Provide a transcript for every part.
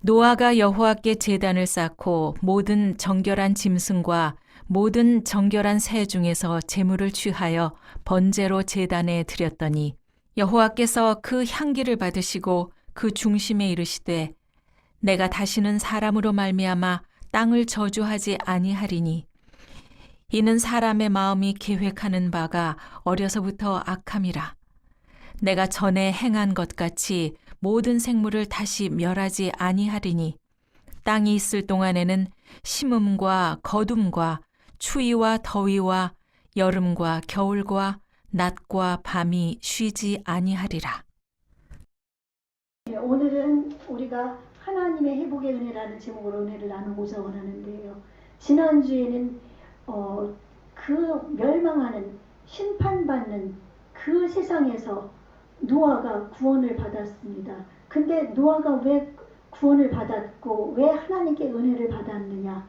노아가 여호와께 제단을 쌓고 모든 정결한 짐승과 모든 정결한 새 중에서 제물을 취하여 번제로 제단에 드렸더니 여호와께서 그 향기를 받으시고 그 중심에 이르시되 내가 다시는 사람으로 말미암아 땅을 저주하지 아니하리니 이는 사람의 마음이 계획하는 바가 어려서부터 악함이라. 내가 전에 행한 것 같이 모든 생물을 다시 멸하지 아니하리니 땅이 있을 동안에는 심음과 거둠과 추위와 더위와 여름과 겨울과 낮과 밤이 쉬지 아니하리라. 오늘은 우리가 하나님의 회복의 은혜라는 제목으로 은혜를 나누고자 원하는데요. 지난주에는 그 멸망하는 심판받는 그 세상에서 노아가 구원을 받았습니다. 근데 노아가 왜 구원을 받았고 왜 하나님께 은혜를 받았느냐?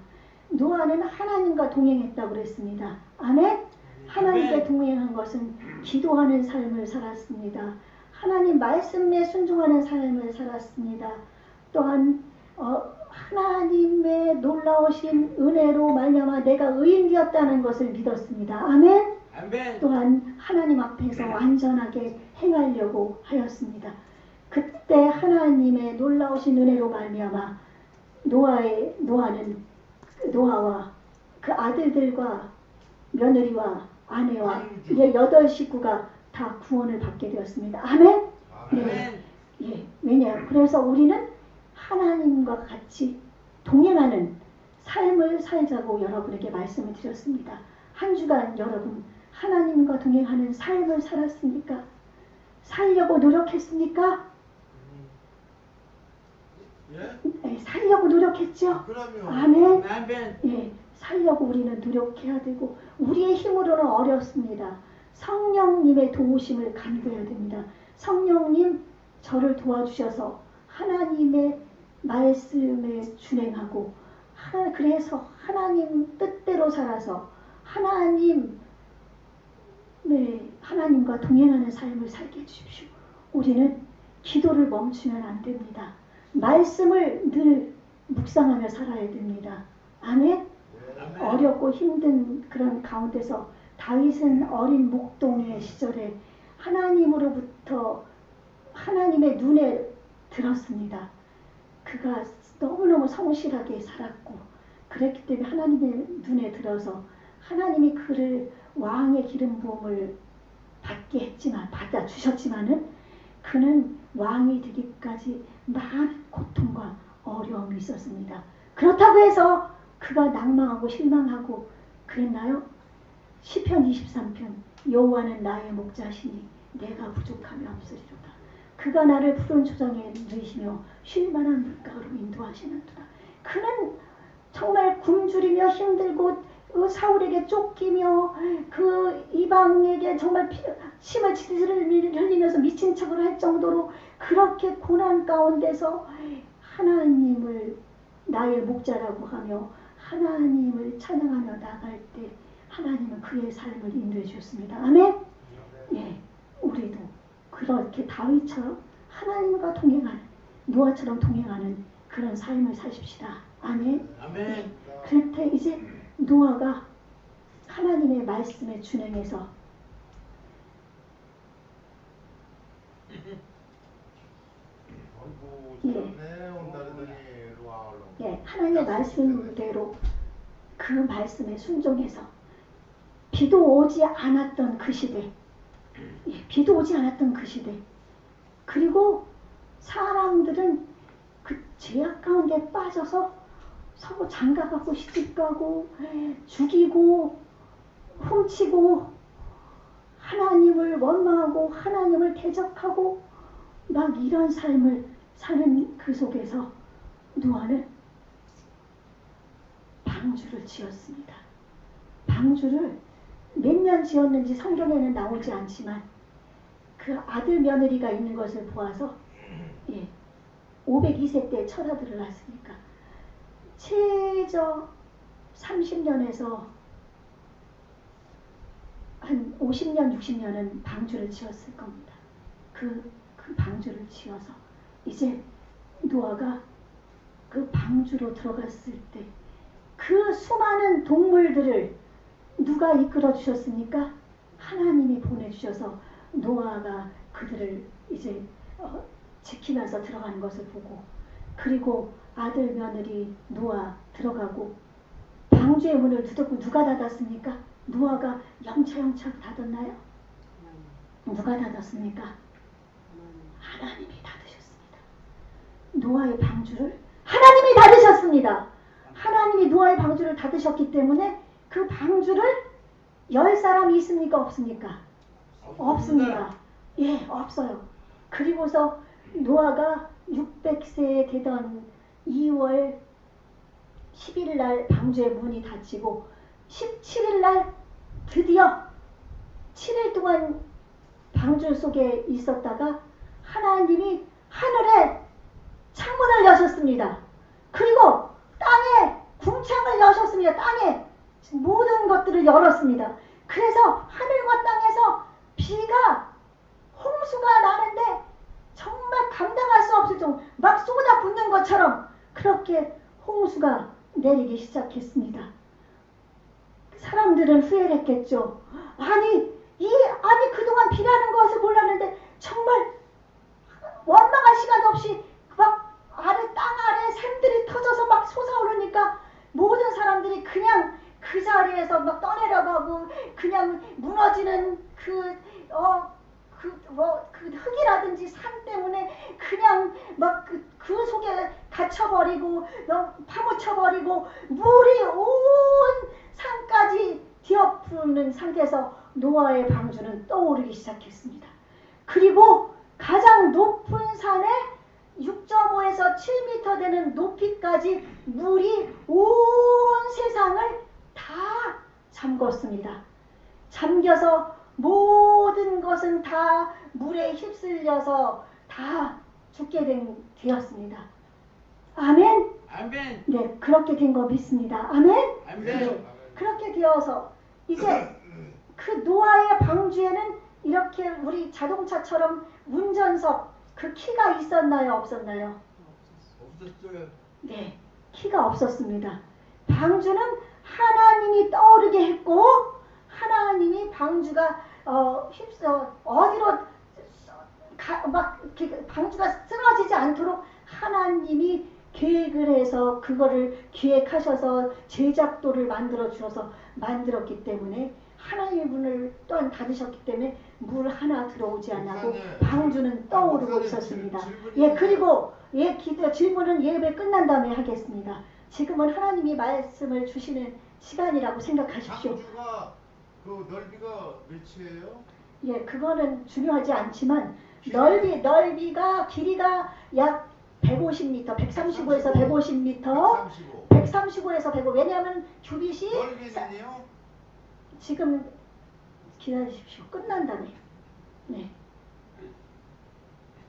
노아는 하나님과 동행했다고 그랬습니다. 아멘? 하나님께 동행한 것은 기도하는 삶을 살았습니다. 하나님 말씀에 순종하는 삶을 살았습니다. 또한 하나님의 놀라우신 은혜로 말미암아 내가 의인 되었다는 것을 믿었습니다. 아멘? 아멘. 또한 하나님 앞에서 완전하게 행하려고 하였습니다. 그때 하나님의 놀라우신 은혜로 말미암아 노아와 그 아들들과 며느리와 아내와 이제 8 식구가 다 구원을 받게 되었습니다. 아멘? 네. 예. 왜냐? 그래서 우리는 하나님과 같이 동행하는 삶을 살자고 여러분에게 말씀을 드렸습니다. 한 주간 여러분 하나님과 동행하는 삶을 살았습니까? 살려고 노력했습니까? 예? 살려고 노력했죠? 그럼요. 아멘? 아멘. 예. 살려고 우리는 노력해야 되고 우리의 힘으로는 어렵습니다. 성령님의 도우심을 간구해야 됩니다. 성령님 저를 도와주셔서 하나님의 말씀에 준행하고 그래서 하나님 뜻대로 살아서 하나님과 동행하는 삶을 살게 해주십시오. 우리는 기도를 멈추면 안 됩니다. 말씀을 늘 묵상하며 살아야 됩니다. 아멘? 어렵고 힘든 그런 가운데서 다윗은 어린 목동의 시절에 하나님으로부터 하나님의 눈에 들었습니다. 그가 너무너무 성실하게 살았고 그랬기 때문에 하나님의 눈에 들어서 하나님이 그를 왕의 기름 부음을 받아 주셨지만은 그는 왕이 되기까지 많은 고통과 어려움이 있었습니다. 그렇다고 해서 그가 낭망하고 실망하고 그랬나요? 시편 23편 여호와는 나의 목자시니 내가 부족함이 없으리로다. 그가 나를 푸른 초장에 누이시며 쉴만한 물가로 인도하시는도다. 그는 정말 굶주리며 힘들고 사울에게 쫓기며 그 이방에게 정말 침을 지지를 흘리면서 미친 척을 할 정도로 그렇게 고난 가운데서 하나님을 나의 목자라고 하며 하나님을 찬양하며 나갈 때 하나님은 그의 삶을 인도해 주셨습니다. 아멘? 예, 우리도 그렇게 다윗처럼 하나님과 동행하는 노아처럼 동행하는 그런 삶을 사십시다. 아멘? 아멘. 예, 그런데 이제 노아가 하나님의 말씀에 준행해서 하나님의 말씀대로 그 말씀에 순종해서 비도 오지 않았던 그 시대, 비도 오지 않았던 그 시대, 그리고 사람들은 그 죄악 가운데 빠져서 서로 장가가고 시집가고 죽이고 훔치고 하나님을 원망하고 하나님을 대적하고 막 이런 삶을 사는 그 속에서 노아는 방주를 지었습니다. 방주를 몇 년 지었는지 성경에는 나오지 않지만 그 아들 며느리가 있는 것을 보아서 502세 때 철아들을 낳았으니까 최저 30년에서 한 50년, 60년은 방주를 지었을 겁니다. 그 방주를 지어서 이제 노아가 그 방주로 들어갔을 때 그 수많은 동물들을 누가 이끌어 주셨습니까? 하나님이 보내주셔서 노아가 그들을 이제 지키면서 들어가는 것을 보고, 그리고 아들 며느리 노아 들어가고 방주의 문을 두드고 누가 닫았습니까? 노아가 영차영차 닫았나요? 누가 닫았습니까? 하나님이 닫으셨습니다. 노아의 방주를 하나님이 닫으셨습니다. 하나님이 노아의 방주를 닫으셨기 때문에 그 방주를 열 사람이 있습니까? 없습니까? 없습니다. 예, 없어요. 그리고서 노아가 600세에 되던 2월 10일 날 방주의 문이 닫히고 17일 날 드디어 7일 동안 방주 속에 있었다가 하나님이 하늘에 창문을 여셨습니다. 그리고 땅에 궁창을 여셨습니다. 땅에 모든 것들을 열었습니다. 그래서 하늘과 땅에서 비가 홍수가 나는데 정말 감당할 수 없을 정도 막 쏟아붓는 것처럼 그렇게 홍수가 내리기 시작했습니다. 사람들은 후회를 했겠죠. 아니 그동안 비라는 것을 몰랐는데 정말 원망할 시간도 없이 막 땅 아래 샘들이 터져서 막 솟아오르니까 모든 사람들이 그냥 그 자리에서 막 떠내려가고 그냥 무너지는 그 흙이라든지 산 때문에 그냥 막 그 속에 갇혀버리고 파묻혀버리고 물이 온 산까지 뒤엎는 상태에서 노아의 방주는 떠오르기 시작했습니다. 그리고 가장 높은 산에 6.5에서 7m 되는 높이까지 물이 온 세상을 다 잠궜습니다. 잠겨서 모든 것은 다 물에 휩쓸려서 다 죽게 되었습니다. 아멘? 아멘. 네, 그렇게 된 거 믿습니다. 아멘? 아멘. 네, 그렇게 되어서 이제 그 노아의 방주에는 이렇게 우리 자동차처럼 운전석 그 키가 있었나요? 없었나요? 없었어요. 네, 키가 없었습니다. 방주는 하나님이 떠오르게 했고 하나님이 방주가 어디로 방주가 쓰러지지 않도록 하나님이 계획을 해서 그거를 기획하셔서 제작도를 만들어 주셔서 만들었기 때문에 하나님의 문을 또한 닫으셨기 때문에 물 하나 들어오지 않고 방주는 떠오르고 있었습니다. 예, 그리고 질문은 예배 끝난 다음에 하겠습니다. 지금은 하나님이 말씀을 주시는 시간이라고 생각하십시오. 방주가 그 넓이가 몇이에요? 예, 그거는 중요하지 않지만 넓이가 길이가 약 150m, 135에서 150m, 135에서 150. 왜냐하면 규빗이 넓이는요? 지금 기다리십시오. 끝난 다음에. 네.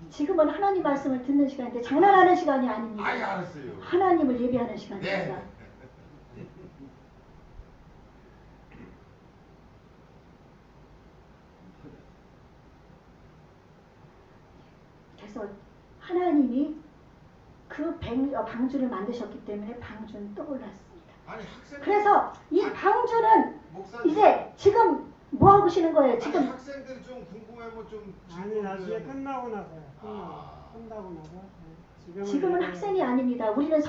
지금은 하나님 말씀을 듣는 시간인데 장난하는 시간이 아닙니다. 아예 알았어요. 하나님을 예배하는 시간입니다. 네. 그래서 하나님이 그 방주를 만드셨기 때문에 방주는 떠올랐습니다. 아니 학생. 그래서 이 방주는 목사님. 이제 지금 뭐 하고 계시는 거예요? 지금 아니, 학생들이 좀 궁금하면 좀. 아니 나중에 끝나고 나서요. 끝나고 나서. 네. 지금은 학생이 아닙니다. 우리는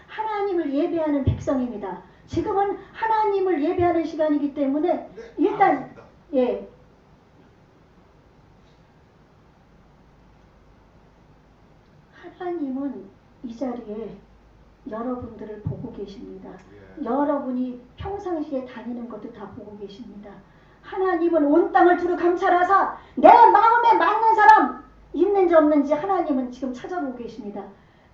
하나님을 예배하는 백성입니다. 지금은 하나님을 예배하는 시간이기 때문에 네, 일단 알겠습니다. 예. 하나님은 이 자리에 여러분들을 보고 계십니다. 예. 여러분이 평상시에 다니는 것도 다 보고 계십니다. 하나님은 온 땅을 두루 감찰하사 내 마음에 맞는 사람 있는지 없는지 하나님은 지금 찾아보고 계십니다.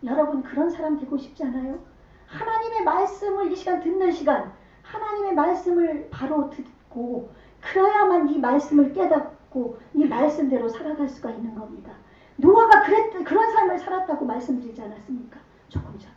여러분 그런 사람 되고 싶지 않아요? 하나님의 말씀을 이 시간 듣는 시간, 하나님의 말씀을 바로 듣고 그래야만 이 말씀을 깨닫고 이 말씀대로 살아갈 수가 있는 겁니다. 노아가 그런 삶을 살았다고 말씀드리지 않았습니까? 조금 전.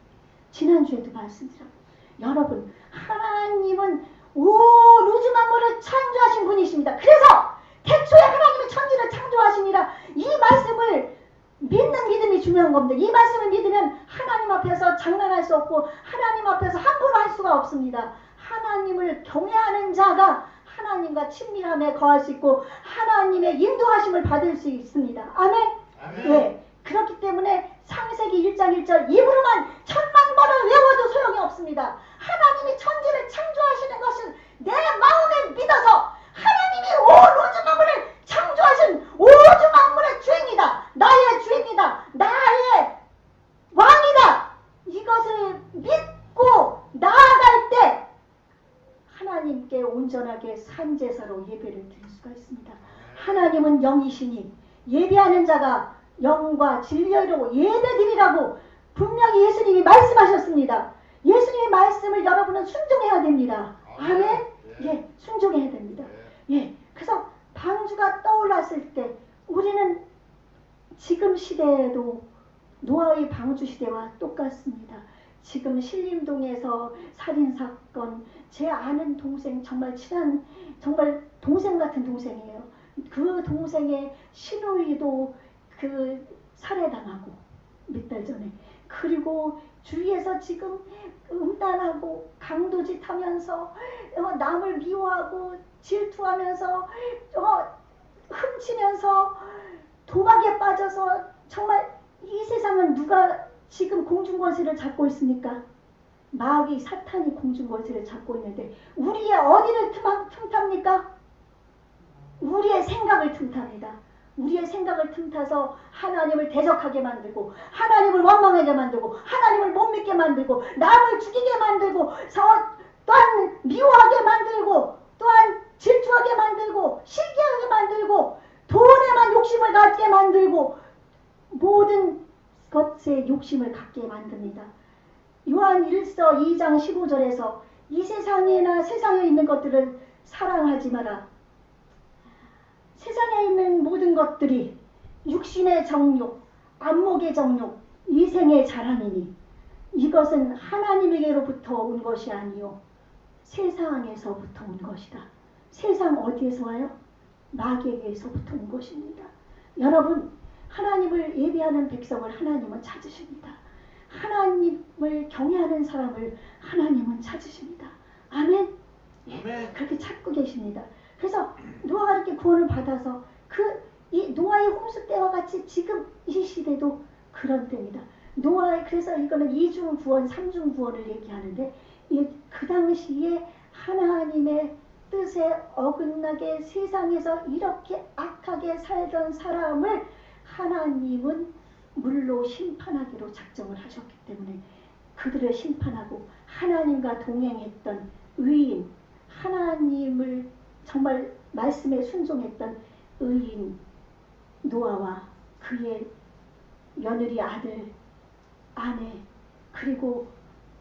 지난주에도 말씀드렸고 여러분 하나님은 온 우주 만물을 창조하신 분이십니다. 그래서 태초에 하나님이 천지를 창조하시니라 이 말씀을 믿는 믿음이 중요한 겁니다. 이 말씀을 믿으면 하나님 앞에서 장난할 수 없고 하나님 앞에서 함부로 할 수가 없습니다. 하나님을 경외하는 자가 하나님과 친밀함에 거할 수 있고 하나님의 인도하심을 받을 수 있습니다. 아멘? 아멘. 예. 그렇기 때문에 창세기 1장 1절 입으로만 1000만 번을 외워도 소용이 없습니다. 하나님이 천지를 창조하시는 것은 내 마음에 믿어서 하나님이 온 우주 만물을 창조하신 우주 만물의 주인이다. 나의 주인이다. 나의 왕이다. 이것을 믿고 나아갈 때 하나님께 온전하게 산제사로 예배를 드릴 수가 있습니다. 하나님은 영이시니 예배하는 자가 영과 진리로 예배드리라고 분명히 예수님이 말씀하셨습니다. 예수님의 말씀을 여러분은 순종해야 됩니다. 아멘? 예, 순종해야 됩니다. 예, 그래서 방주가 떠올랐을 때 우리는 지금 시대에도 노아의 방주 시대와 똑같습니다. 지금 신림동에서 살인사건, 제 아는 동생, 정말 친한, 정말 동생 같은 동생이에요. 그 동생의 시누이도 그 살해당하고 몇 달 전에, 그리고 주위에서 지금 음란하고 강도짓 하면서 남을 미워하고 질투하면서 훔치면서 도박에 빠져서, 정말 이 세상은 누가 지금 공중권세를 잡고 있습니까? 마귀 사탄이 공중권세를 잡고 있는데 우리의 어디를 틈탑니까? 우리의 생각을 틈탑니다. 우리의 생각을 틈타서 하나님을 대적하게 만들고 하나님을 원망하게 만들고 하나님을 못 믿게 만들고 남을 죽이게 만들고 또한 미워하게 만들고 또한 질투하게 만들고 시기하게 만들고 돈에만 욕심을 갖게 만들고 모든 것에 욕심을 갖게 만듭니다. 요한 1서 2장 15절에서 이 세상에나 세상에 있는 것들을 사랑하지 마라. 세상에 있는 모든 것들이 육신의 정욕, 안목의 정욕, 이생의 자랑이니 이것은 하나님에게로부터 온 것이 아니요 세상에서부터 온 것이다. 세상 어디에서 와요? 마귀에게서부터 온 것입니다. 여러분, 하나님을 예배하는 백성을 하나님은 찾으십니다. 하나님을 경외하는 사람을 하나님은 찾으십니다. 아멘? 아멘. 그렇게 찾고 계십니다. 그래서 노아가 이렇게 구원을 받아서 이 노아의 홍수 때와 같이 지금 이 시대도 그런 때입니다. 그래서 이거는 이중 구원, 삼중 구원을 얘기하는데 그 당시에 하나님의 뜻에 어긋나게 세상에서 이렇게 악하게 살던 사람을 하나님은 물로 심판하기로 작정을 하셨기 때문에 그들을 심판하고 하나님과 동행했던 의인, 하나님을 정말 말씀에 순종했던 의인 노아와 그의 며느리 아들, 아내, 그리고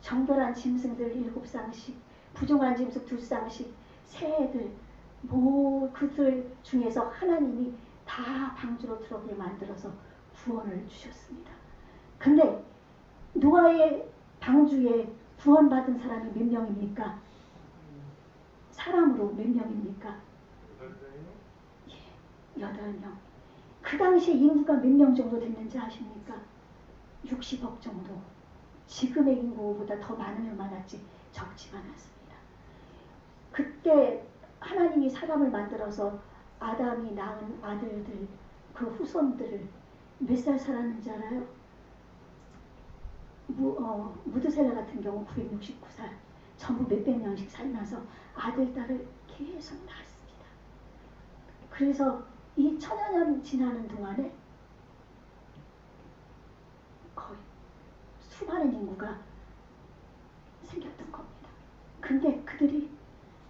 정결한 짐승들 7쌍씩, 부정한 짐승 2쌍씩, 새들, 그들 중에서 하나님이 다 방주로 들어오게 만들어서 구원을 주셨습니다. 근데 노아의 방주에 구원받은 사람이 몇 명입니까? 사람으로 몇 명입니까? 8명. 그 당시에 인구가 몇 명 정도 됐는지 아십니까? 60억 정도. 지금의 인구보다 더 많으면 많았지 적지만 않습니다. 그때 하나님이 사람을 만들어서 아담이 낳은 아들들, 그 후손들을 몇 살 살았는지 알아요? 무드셀라 같은 경우 969살. 전부 몇백 년씩 살면서 아들, 딸을 계속 낳았습니다. 그래서 이 1000여 년 지나는 동안에 거의 수많은 인구가 생겼던 겁니다. 근데 그들이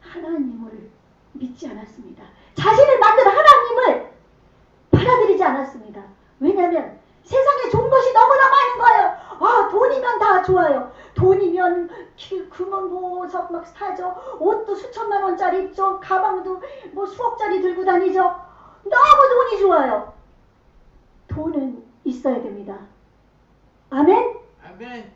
하나님을 믿지 않았습니다. 자신을 만든 하나님을 받아들이지 않았습니다. 왜냐하면 세상에 좋은 것이 너무나 많은 거예요. 돈이면 다 좋아요. 돈이면 금은 보석 막 사죠. 옷도 수천만 원짜리 입죠. 가방도 수억짜리 들고 다니죠. 너무 돈이 좋아요. 돈은 있어야 됩니다. 아멘? 아멘.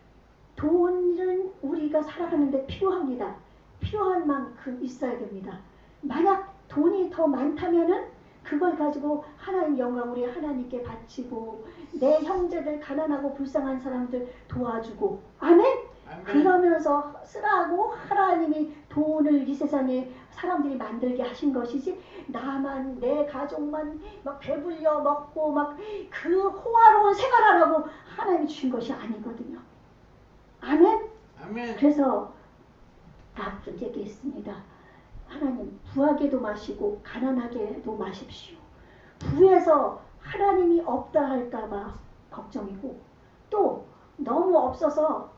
돈은 우리가 살아가는데 필요합니다. 필요한 만큼 있어야 됩니다. 만약 돈이 더 많다면은 그걸 가지고 하나님 영광 우리 하나님께 바치고 내 형제들 가난하고 불쌍한 사람들 도와주고 아멘? 그러면서 쓰라고 하나님이 돈을 이 세상에 사람들이 만들게 하신 것이지 나만 내 가족만 막 배불려 먹고 막 그 호화로운 생활하라고 하나님이 주신 것이 아니거든요. 아멘? 아멘. 그래서 앞서 얘기했습니다. 하나님 부하게도 마시고 가난하게도 마십시오. 부에서 하나님이 없다 할까봐 걱정이고 또 너무 없어서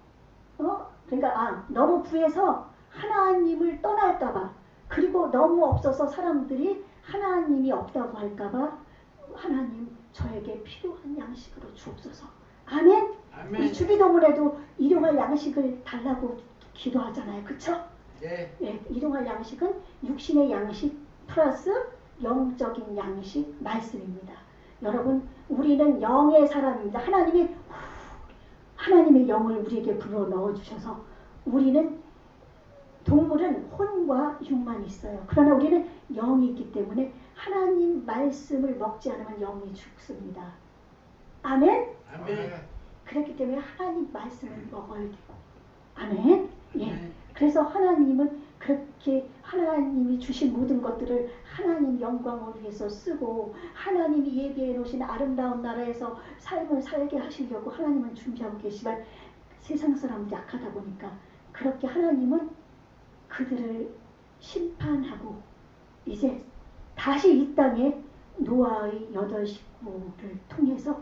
그러니까 너무 부해서 하나님을 떠날까봐 그리고 너무 없어서 사람들이 하나님이 없다고 할까봐 하나님 저에게 필요한 양식으로 주옵소서. 아멘. 아멘. 우리 주기도문에도 일용할 양식을 달라고 기도하잖아요. 그쵸? 네. 예, 일용할 양식은 육신의 양식 플러스 영적인 양식 말씀입니다. 여러분 우리는 영의 사람입니다. 하나님의 영을 우리에게 불어 넣어주셔서 우리는 동물은 혼과 육만 있어요. 그러나 우리는 영이 있기 때문에 하나님 말씀을 먹지 않으면 영이 죽습니다. 아멘? 아멘. 그렇기 때문에 하나님 말씀을 먹어야 되고 아멘? 예. 그래서 하나님은 그렇게 하나님이 주신 모든 것들을 하나님 영광을 위해서 쓰고 하나님이 예비해 놓으신 아름다운 나라에서 삶을 살게 하시려고 하나님은 준비하고 계시지만 세상 사람은 약하다 보니까 그렇게 하나님은 그들을 심판하고 이제 다시 이 땅에 노아의 8식구를 통해서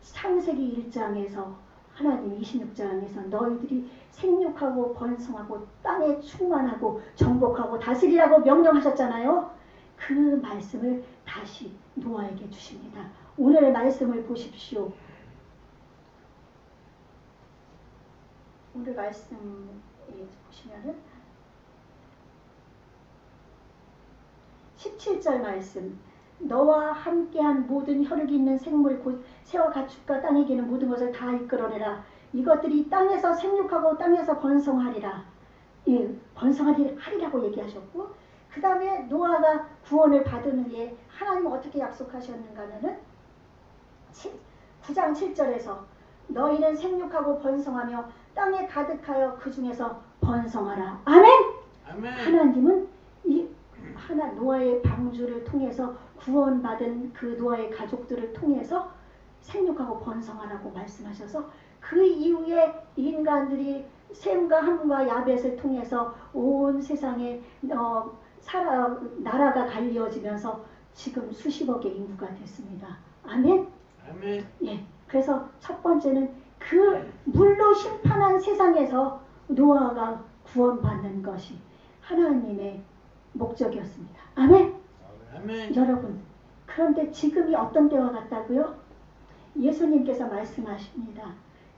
창세기 1장에서 하나님 26장에서 너희들이 생육하고 번성하고 땅에 충만하고 정복하고 다스리라고 명령하셨잖아요. 그 말씀을 다시 노아에게 주십니다. 오늘의 말씀을 보십시오. 오늘 말씀 보시면은 17절 말씀 너와 함께한 모든 혈육이 있는 생물 곧 새와 가축과 땅에 기는 모든 것을 다 이끌어내라. 이것들이 땅에서 생육하고 땅에서 번성하리라. 예, 번성하리라고 얘기하셨고 그 다음에 노아가 구원을 받은 후에 하나님은 어떻게 약속하셨는가 하면은 9장 7절에서 너희는 생육하고 번성하며 땅에 가득하여 그 중에서 번성하라. 아멘! 아멘. 하나님은 노아의 방주를 통해서 구원받은 그 노아의 가족들을 통해서 생육하고 번성하라고 말씀하셔서 그 이후에 인간들이 셈과 함과 야벳을 통해서 온 세상에 나라가 갈리어지면서 지금 수십억의 인구가 됐습니다. 아멘? 아멘. 예. 그래서 첫 번째는 그 물로 심판한 세상에서 노아가 구원받는 것이 하나님의 목적이었습니다. 아멘? 아멘. 여러분, 그런데 지금이 어떤 때와 같다고요? 예수님께서 말씀하십니다.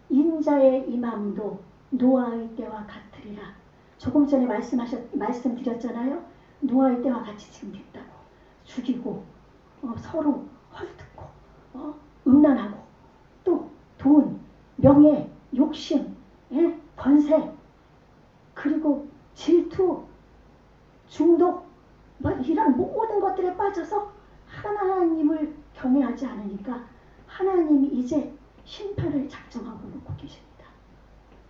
인자의 임함도 노아의 때와 같으리라. 조금 전에 말씀드렸잖아요. 노아의 때와 같이 지금 됐다고. 죽이고 서로 헐뜯고 음란하고 또 돈, 명예, 욕심, 권세 그리고 질투, 중독 이런 모든 것들에 빠져서 하나님을 경외하지 않으니까 하나님이 이제 심판을 작정하고 놓고 계십니다.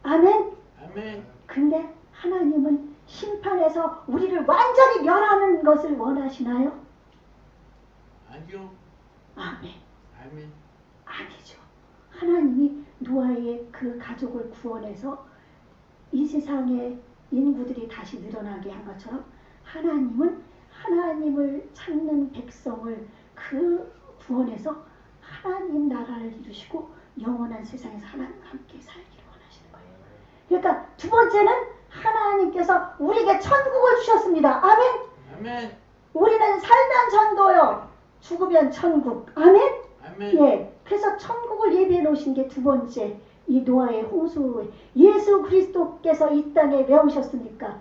아멘? 아멘. 근데 하나님은 심판에서 우리를 완전히 멸하는 것을 원하시나요? 아니요. 아멘. 아멘. 아니죠. 하나님이 노아의 그 가족을 구원해서 이 세상에 인구들이 다시 늘어나게 한 것처럼 하나님은 하나님을 찾는 백성을 그 구원해서 하나님 나라를 이루시고 영원한 세상에서 하나님과 함께 살기를 원하시는 거예요. 그러니까 두 번째는 하나님께서 우리에게 천국을 주셨습니다. 아멘. 아멘. 우리는 살면 전도요, 죽으면 천국. 아멘. 아멘. 예. 그래서 천국을 예비해 놓으신 게 두 번째, 이 노아의 홍수에 예수 그리스도께서 이 땅에 왜 오셨습니까?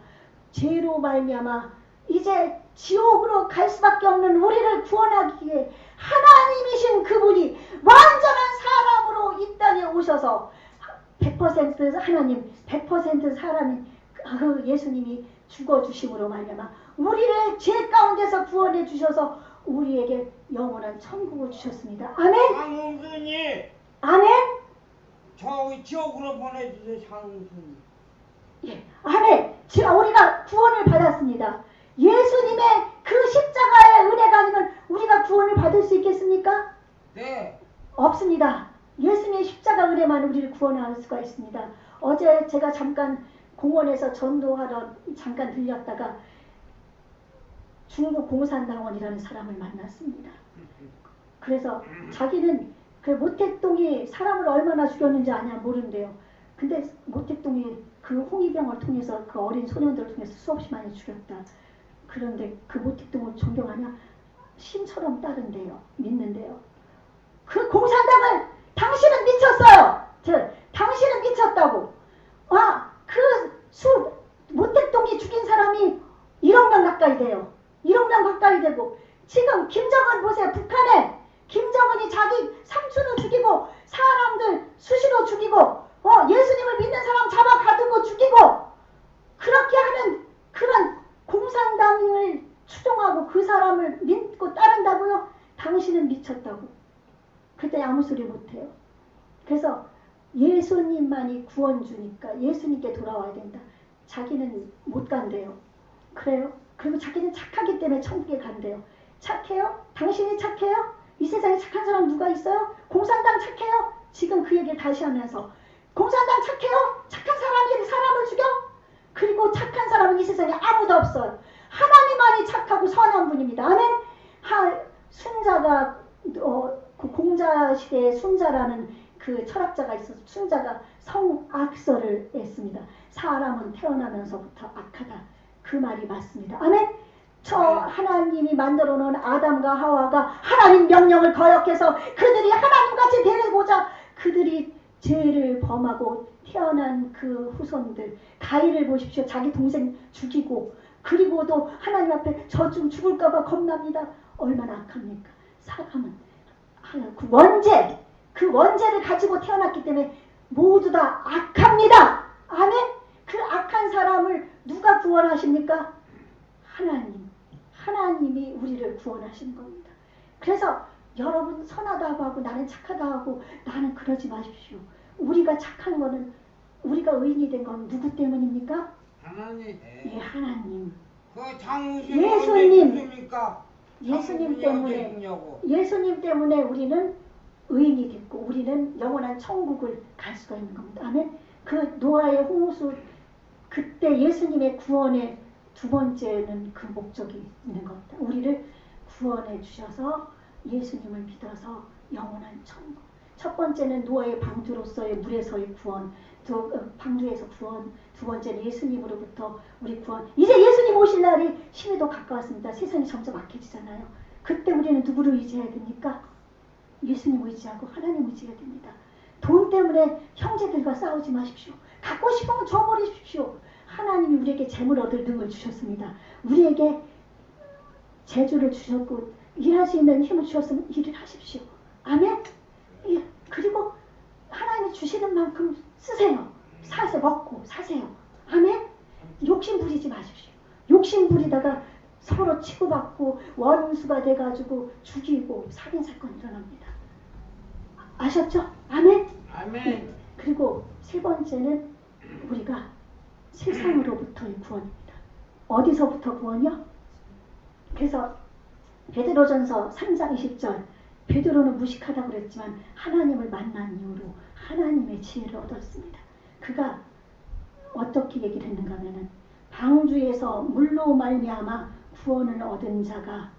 죄로 말미암아 이제 지옥으로 갈 수밖에 없는 우리를 구원하기 위해 하나님이신 그분이 완전한 사람으로 이 땅에 오셔서 100% 하나님, 100% 사람인 그 예수님이 죽어주심으로 말미암아 우리를 죄 가운데서 구원해 주셔서 우리에게 영원한 천국을 주셨습니다. 아멘. 장훈순이 아멘. 저기 지옥으로 보내주세요. 장훈순이. 예, 아멘. 지금 우리가 구원을 받았습니다. 예수님의 그 십자가의 은혜가 아니면 우리가 구원을 받을 수 있겠습니까? 네. 없습니다. 예수님의 십자가 은혜만 우리를 구원할 수가 있습니다. 어제 제가 잠깐 공원에서 전도하러 잠깐 들렸다가 중국 공산당원이라는 사람을 만났습니다. 그래서 자기는 그 모택동이 사람을 얼마나 죽였는지 아냐 모른대요. 근데 모택동이 그 홍위병을 통해서 그 어린 소년들을 통해서 수없이 많이 죽였다. 그런데 그 모택동을 존경하냐? 신처럼 따른대요. 믿는데요. 그 공산당을 당신은 미쳤어요. 당신은 미쳤다고. 모택동이 죽인 사람이 1억 명 가까이 돼요. 1억 명 가까이 되고 지금 김정은 보세요. 북한에 김정은이 자기 삼촌을 죽이고 사람들 수시로 죽이고 예수님을 믿는 사람 잡아 가두고 죽이고 그렇게 하는 그런 공산당을 추종하고 그 사람을 믿고 따른다고요? 당신은 미쳤다고. 그때 아무 소리 못해요. 그래서 예수님만이 구원주니까 예수님께 돌아와야 된다. 자기는 못 간대요. 그래요? 그리고 자기는 착하기 때문에 천국에 간대요. 착해요? 당신이 착해요? 이 세상에 착한 사람 누가 있어요? 공산당 착해요? 지금 그 얘기를 다시 하면서 공산당 착해요? 착한 사람이 사람을 죽여? 그리고 착한 사람은 이 세상에 아무도 없어요. 하나님만이 착하고 선한 분입니다. 아멘. 순자가 그 공자 시대에 순자라는 그 철학자가 있어서 순자가 성악설을 했습니다. 사람은 태어나면서부터 악하다. 그 말이 맞습니다. 아멘. 하나님이 만들어 놓은 아담과 하와가 하나님 명령을 거역해서 그들이 하나님같이 되고자 그들이 죄를 범하고 태어난 그 후손들 가인을 보십시오. 자기 동생 죽이고 그리고도 하나님 앞에 저 좀 죽을까봐 겁납니다. 얼마나 악합니까? 사람은 그 원죄를 가지고 태어났기 때문에 모두 다 악합니다. 아멘. 그 악한 사람을 누가 구원하십니까? 하나님이 우리를 구원하시는 겁니다. 그래서 여러분 선하다고 하고 나는 착하다고 하고 나는 그러지 마십시오. 우리가 착한 거는 우리가 의인이 된 건 누구 때문입니까? 하나님. 예, 하나님. 그 장훈순이 예수님. 언제 죽습니까? 예수님 때문에 우리는 의인이 됐고 우리는 영원한 천국을 갈 수가 있는 겁니다. 아멘. 그 노아의 홍수 그때 예수님의 구원의 두 번째는 그 목적이 있는 겁니다. 우리를 구원해 주셔서 예수님을 믿어서 영원한 천국. 첫 번째는 노아의 방주로서의 물에서의 구원, 방주에서 구원. 두 번째는 예수님으로부터 우리 구원. 이제 예수님 오실 날이 심히도 가까웠습니다. 세상이 점점 악해지잖아요. 그때 우리는 누구를 의지해야 됩니까? 예수님 의지하고 하나님 의지해야 됩니다. 돈 때문에 형제들과 싸우지 마십시오. 갖고 싶으면 줘버리십시오. 하나님이 우리에게 재물 얻을 능을 주셨습니다. 우리에게 재주를 주셨고 일할 수 있는 힘을 주셨으면 일을 하십시오. 아멘. 예. 그리고 하나님이 주시는 만큼 쓰세요. 사서 먹고 사세요. 아멘. 욕심 부리지 마십시오. 욕심 부리다가 서로 치고받고 원수가 돼가지고 죽이고 살인사건이 일어납니다. 아셨죠? 아멘. 아멘. 네. 그리고 세 번째는 우리가 세상으로부터의 구원입니다. 어디서부터 구원이요? 그래서 베드로전서 3장 20절 베드로는 무식하다고 그랬지만 하나님을 만난 이후로 하나님의 지혜를 얻었습니다. 그가 어떻게 얘기를 했는가 하면은 방주에서 물로 말미암아 구원을 얻은 자가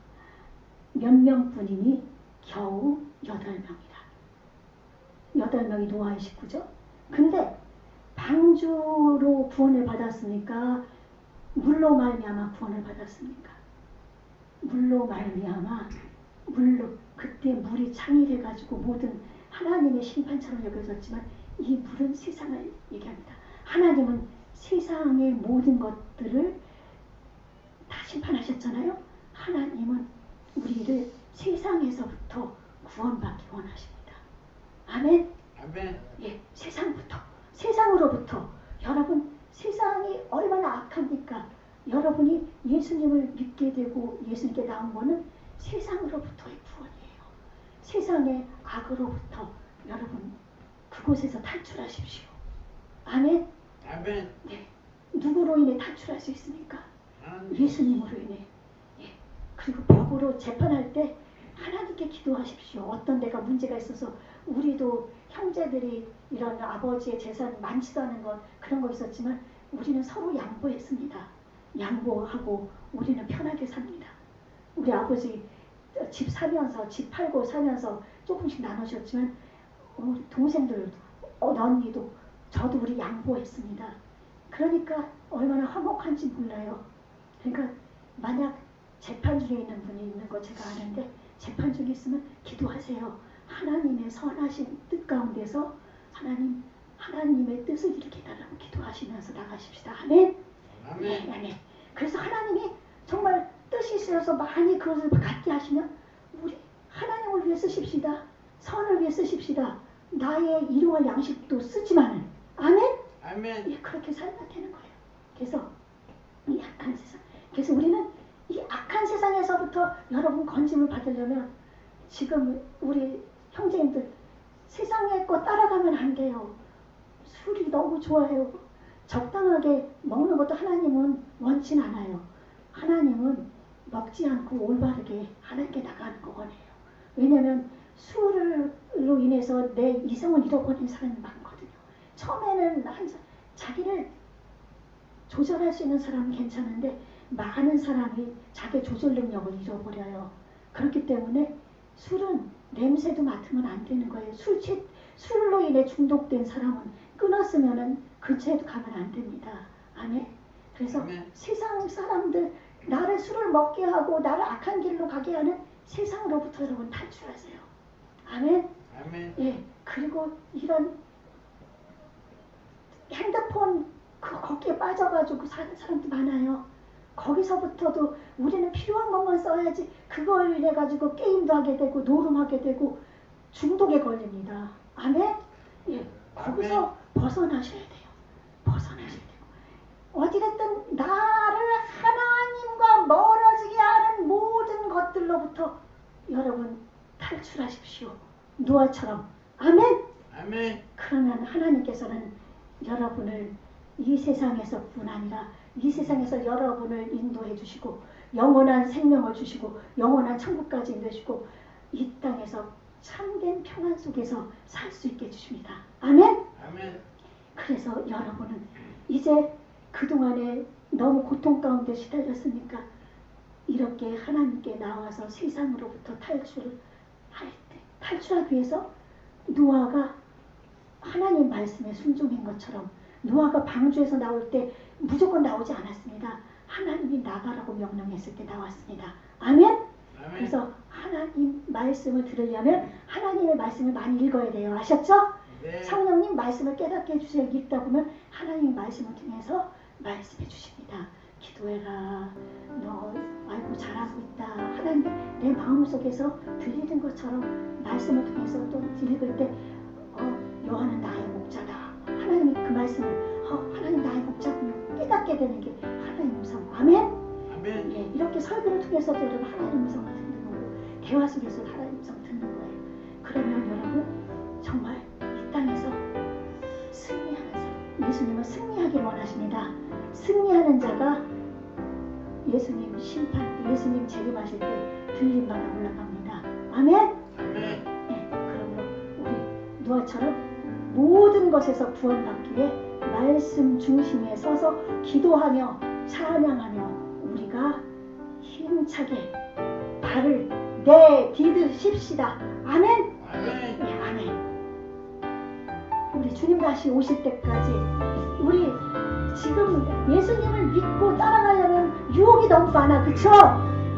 몇 명뿐이니 겨우 8명이라. 8명이 노아의 식구죠. 근데 방주로 구원을 받았습니까? 물로 말미암아 구원을 받았습니까? 물로 말미암아 물로 그때 물이 창일해가지고 모든 하나님의 심판처럼 여겨졌지만 이 물은 세상을 얘기합니다. 하나님은 세상의 모든 것들을 다 심판하셨잖아요. 하나님은 우리를 세상에서부터 구원받기 원하십니다. 아멘. 아멘. 예, 세상으로부터. 여러분 세상이 얼마나 악합니까? 여러분이 예수님을 믿게 되고 예수님께 나온 거는 세상으로부터의 구원이에요. 세상의 악으로부터 여러분 그곳에서 탈출하십시오. 아멘. 아멘. 네. 누구로 인해 탈출할 수 있습니까? 예수님으로 인해. 예. 그리고 법으로 재판할 때 하나님께 기도하십시오. 어떤 데가 문제가 있어서 우리도 형제들이 이런 아버지의 재산 많지도 않은 것 그런 거 있었지만 우리는 서로 양보했습니다. 양보하고 우리는 편하게 삽니다. 우리 아버지 집 사면서 집 팔고 사면서 조금씩 나누셨지만 동생들 언니도 저도 우리 양보했습니다. 그러니까 얼마나 화목한지 몰라요. 그러니까 만약 재판 중에 있는 분이 있는 거 제가 아는데 재판 중에 있으면 기도하세요. 하나님의 선하신 뜻 가운데서 하나님의 뜻을 이렇게 달라고 기도하시면서 나가십시다. 아멘. 아멘. 아멘. 그래서 하나님이 정말 뜻이 있어서 많이 그것을 갖게 하시면 우리 하나님을 위해 쓰십시다. 선을 위해 쓰십시다. 나의 일용할 양식도 쓰지만은 아멘. 아멘. 예, 그렇게 살면 되는 거예요. 그래서 이 악한 세상. 그래서 우리는 이 악한 세상에서부터 여러분 건짐을 받으려면 지금 우리 형제님들 세상의 거 따라가면 안 돼요. 술이 너무 좋아요. 적당하게 먹는 것도 하나님은 원치 않아요. 하나님은 먹지 않고 올바르게 하나님께 나가는 거 원해요. 왜냐하면 술로 인해서 내 이성을 잃어버린 사람이 많거든요. 처음에는 자기를 조절할 수 있는 사람은 괜찮은데 많은 사람이 자기 조절 능력을 잃어버려요. 그렇기 때문에 술은 냄새도 맡으면 안 되는 거예요. 술로 인해 중독된 사람은 끊었으면은 근처에도 가면 안 됩니다. 아멘. 그래서 아멘. 세상 사람들 나를 술을 먹게 하고 나를 악한 길로 가게 하는 세상으로부터 여러분 탈출하세요. 아멘. 아멘. 예. 그리고 이런 핸드폰 거기에 빠져가지고 사는 사람도 많아요. 거기서부터도 우리는 필요한 것만 써야지 그걸 이래가지고 게임도 하게 되고 노름하게 되고 중독에 걸립니다. 아멘? 예, 거기서 벗어나셔야 돼요. 벗어나셔야 돼요. 어찌됐든 나를 하나님과 멀어지게 하는 모든 것들로부터 여러분 탈출하십시오. 노아처럼. 아멘? 아멘. 그러면 하나님께서는 여러분을 이 세상에서뿐 아니라 이 세상에서 여러분을 인도해 주시고 영원한 생명을 주시고 영원한 천국까지 인도해 주시고 이 땅에서 참된 평안 속에서 살 수 있게 해주십니다. 아멘? 아멘. 그래서 여러분은 이제 그동안에 너무 고통 가운데 시달렸으니까 이렇게 하나님께 나와서 세상으로부터 탈출하기 위해서 노아가 하나님 말씀에 순종한 것처럼 노아가 방주에서 나올 때 무조건 나오지 않았습니다. 하나님이 나가라고 명령했을 때 나왔습니다. 아멘? 아멘. 그래서 하나님 말씀을 들으려면 하나님의 말씀을 많이 읽어야 돼요. 아셨죠? 네. 성령님 말씀을 깨닫게 해주세요. 읽다 보면 하나님의 말씀을 통해서 말씀해 주십니다. 기도해라. 너 아이고 잘하고 있다. 하나님 내 마음속에서 들리는 것처럼 말씀을 통해서 또 읽을 때 요한은 나의 목자다. 하나님이 그 말씀을 하나님 나의 목자군요. 깨닫게 되는 게 하나님의 음성. 아멘? 아멘. 예, 이렇게 설교를 통해서도 여러분 하나님의 음성을 듣는 거고 대화 속에서 하나님의 음성을 듣는 거예요. 그러면 여러분 정말 이 땅에서 승리하는 사람. 예수님은 승리하길 원하십니다. 승리하는 자가 예수님 심판 때 예수님 재림하실 때 들림 바라 올라갑니다. 아멘? 아멘. 네, 그러므로 우리 노아처럼 모든 것에서 구원받기 위해 말씀 중심에 서서 기도하며 찬양하며 우리가 힘차게 발을 내디드십시다. 아멘? 아멘. 네, 아멘. 우리 주님 다시 오실 때까지 우리 지금 예수님을 믿고 따라가려면 유혹이 너무 많아. 그쵸?